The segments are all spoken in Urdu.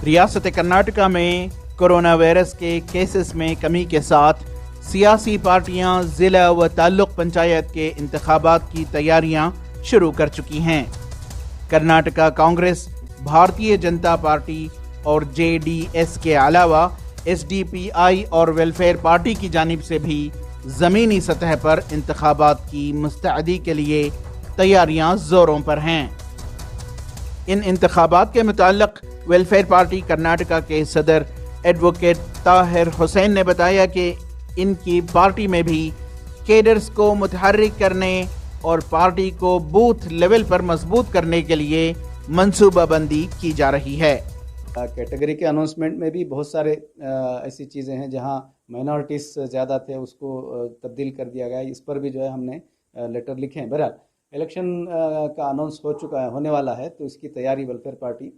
ریاست کرناٹکا میں کورونا وائرس کے کیسز میں کمی کے ساتھ سیاسی پارٹیاں ضلع و تعلق پنچایت کے انتخابات کی تیاریاں شروع کر چکی ہیں۔ کرناٹکا کانگریس، بھارتیہ جنتا پارٹی اور JDS کے علاوہ SDPI اور ویلفیئر پارٹی کی جانب سے بھی زمینی سطح پر انتخابات کی مستعدی کے لیے تیاریاں زوروں پر ہیں۔ ان انتخابات کے متعلق ویلفیئر پارٹی کرناٹکا کے صدر ایڈوکیٹ طاہر حسین نے بتایا کہ ان کی پارٹی میں بھی کیڈرز کو متحرک کرنے اور پارٹی کو بوتھ لیول پر مضبوط کرنے کے لیے منصوبہ بندی کی جا رہی ہے۔ کیٹیگری کے اناؤنسمنٹ میں بھی بہت سارے ایسی چیزیں ہیں جہاں مائنورٹیز زیادہ تھے، اس کو تبدیل کر دیا گیا ہے۔ اس پر بھی جو ہے ہم نے لیٹر لکھے ہیں۔ بہرحال الیکشن کا اناؤنس ہونے والا ہے، تو اس کی تیاری ویلفیئر پارٹی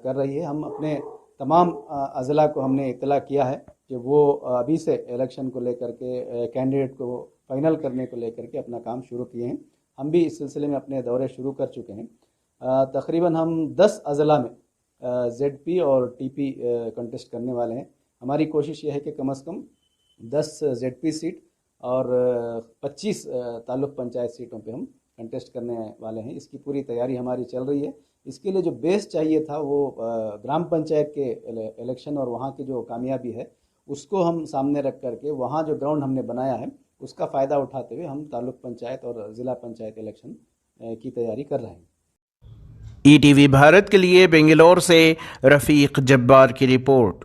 کر رہی ہے۔ ہم اپنے تمام اضلاع کو ہم نے اطلاع کیا ہے کہ وہ ابھی سے الیکشن کو لے کر کے کینڈیڈیٹ کو فائنل کرنے کو لے کر کے اپنا کام شروع کیے ہیں۔ ہم بھی اس سلسلے میں اپنے دورے شروع کر چکے ہیں۔ تقریباً ہم 10 اضلاع میں ZP اور TP کنٹیسٹ کرنے والے ہیں۔ ہماری کوشش یہ ہے کہ کم از کم 10 ZP سیٹ اور 25 تعلق پنچایت سیٹوں پہ ہم کنٹیسٹ کرنے والے ہیں۔ اس کی پوری تیاری ہماری چل رہی ہے۔ اس کے لیے جو بیس چاہیے تھا وہ گرام پنچایت کے الیکشن اور وہاں کی جو کامیابی ہے اس کو ہم سامنے رکھ کر کے وہاں جو گراؤنڈ ہم نے بنایا ہے اس کا فائدہ اٹھاتے ہوئے ہم تعلق پنچایت اور ضلع پنچایت الیکشن کی تیاری کر رہے ہیں۔ ETV بھارت کے لیے بنگلور سے رفیق جبار کی رپورٹ۔